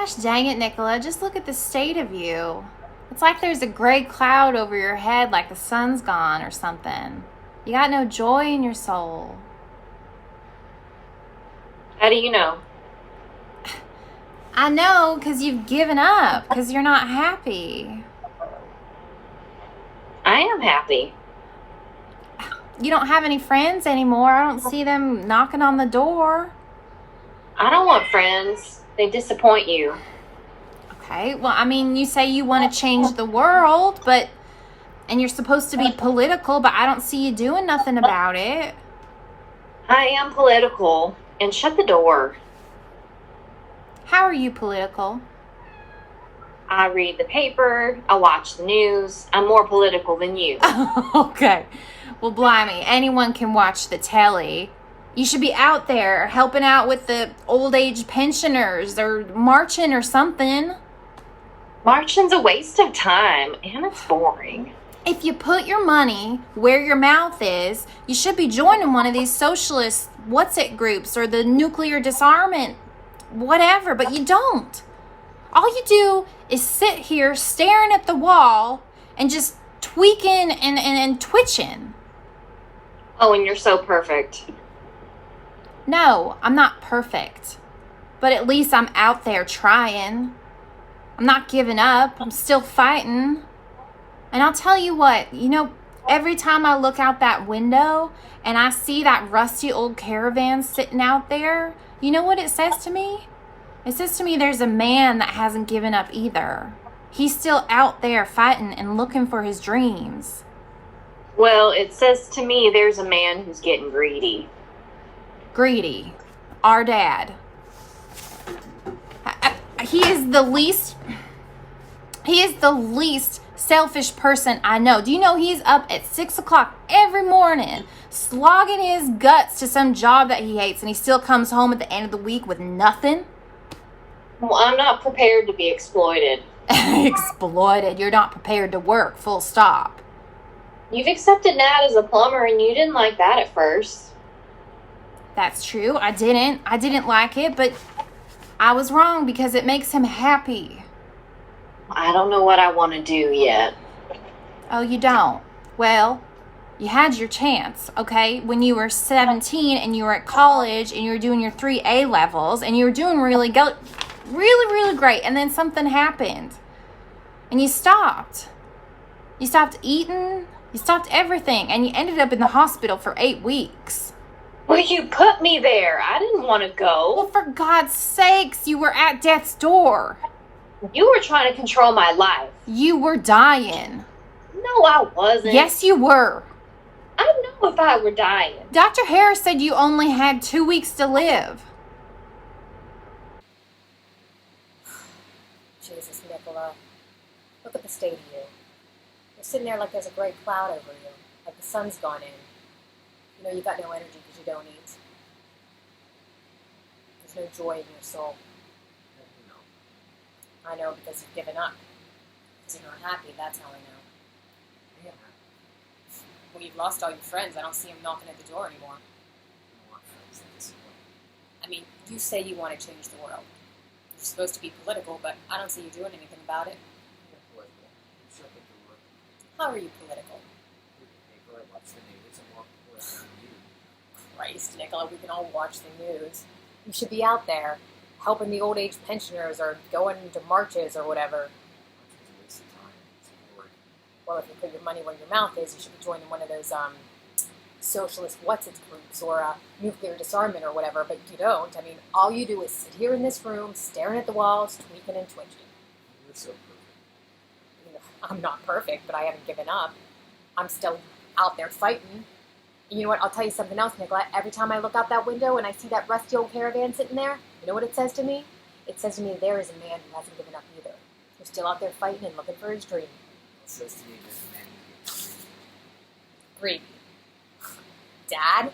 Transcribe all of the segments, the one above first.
Gosh dang it, Nicola, just look at the state of you. It's like there's a gray cloud over your head, like the sun's gone or something. You got no joy in your soul. How do you know? I know, because you've given up, because you're not happy. I am happy. You don't have any friends anymore. I don't see them knocking on the door. I don't want friends. They disappoint you. Okay, well, I mean, you say you want to change the world, and you're supposed to be political, but I don't see you doing nothing about it. I am political. And shut the door. How are you political? I read the paper. I watch the news. I'm more political than you. Okay. Well, blimey, anyone can watch the telly. You should be out there helping out with the old age pensioners or marching or something. Marching's a waste of time, and it's boring. If you put your money where your mouth is, you should be joining one of these socialist what's-it groups or the nuclear disarmament, whatever, but you don't. All you do is sit here staring at the wall and just tweaking and twitching. Oh, and you're so perfect. No, I'm not perfect, but at least I'm out there trying. I'm not giving up. I'm still fighting. And I'll tell you what, every time I look out that window and I see that rusty old caravan sitting out there, you know what it says to me? It says to me there's a man that hasn't given up either. He's still out there fighting and looking for his dreams. Well, it says to me there's a man who's getting greedy. Greedy. Our dad. He is the least selfish person I know. Do you know he's up at 6 o'clock every morning slogging his guts to some job that he hates, and he still comes home at the end of the week with nothing? Well, I'm not prepared to be exploited. Exploited? You're not prepared to work, full stop. You've accepted Nat as a plumber, and you didn't like that at first. That's true. I didn't like it, but I was wrong because it makes him happy. I don't know what I want to do yet. Oh, you don't? Well, you had your chance, okay? When you were 17 and you were at college and you were doing your 3 A levels and you were doing really great, and then something happened and you stopped. You stopped eating, you stopped everything, and you ended up in the hospital for 8 weeks. Well, you put me there. I didn't want to go. Well, for God's sakes, you were at death's door. You were trying to control my life. You were dying. No, I wasn't. Yes, you were. I know if I were dying. Dr. Harris said you only had 2 weeks to live. Jesus, Nicola. Look at the state of you. You're sitting there like there's a gray cloud over you, like the sun's gone in. You know you got no energy because you don't eat. There's no joy in your soul. I know because you've given up. Because you're not happy, that's how I know. Yeah. Well, you've lost all your friends. I don't see them knocking at the door anymore. I want friends that disappoint. I mean, you say you want to change the world. You're supposed to be political, but I don't see you doing anything about it. I'm political. You shut the door. How are you political? Read the paper, I watch the news, I'm more political than you. Christ, Nicola, we can all watch the news. You should be out there helping the old age pensioners or going to marches or whatever. It's a waste of time. It's boring. Well, if you put your money where your mouth is, you should be joining one of those socialist what's-its groups or nuclear disarmament or whatever, but you don't. I mean, all you do is sit here in this room, staring at the walls, tweaking and twitching. You're so perfect. You know, I'm not perfect, but I haven't given up. I'm still out there fighting. And you know what? I'll tell you something else, Nicola. Every time I look out that window and I see that rusty old caravan sitting there, you know what it says to me? It says to me, there is a man who hasn't given up either. Who's still out there fighting and looking for his dream. It says to me, there's a man who gets Greedy. Dad?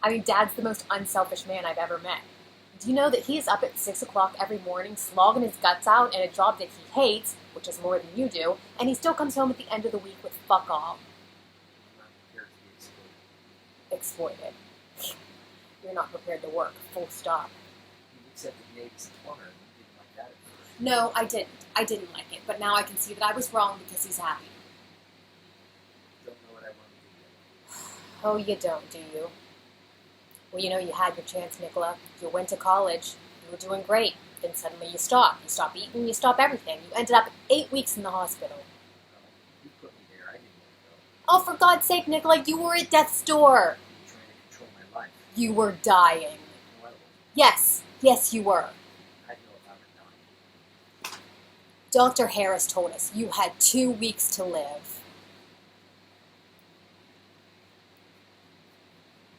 I mean, Dad's the most unselfish man I've ever met. Do you know that he's up at 6 o'clock every morning, slogging his guts out in a job that he hates, which is more than you do, and he still comes home at the end of the week with fuck all. I'm not prepared to be exploited. Exploited. You're not prepared to work, full stop. You accepted Nate as a plumber, and you didn't like No, I didn't. I didn't like it, but now I can see that I was wrong because he's happy. Don't know what I want to do yet. Oh, you don't, do you? Well, you know, you had your chance, Nicola. You went to college. You were doing great. Then suddenly you stop. You stop eating. You stop everything. You ended up 8 weeks in the hospital. No, you put me there. I didn't want to go. Oh, for God's sake, Nicola, you were at death's door. I'm trying to control my life. You were dying. No, I wasn't. Yes, yes, you were. I know if I were dying. Dr. Harris told us you had 2 weeks to live.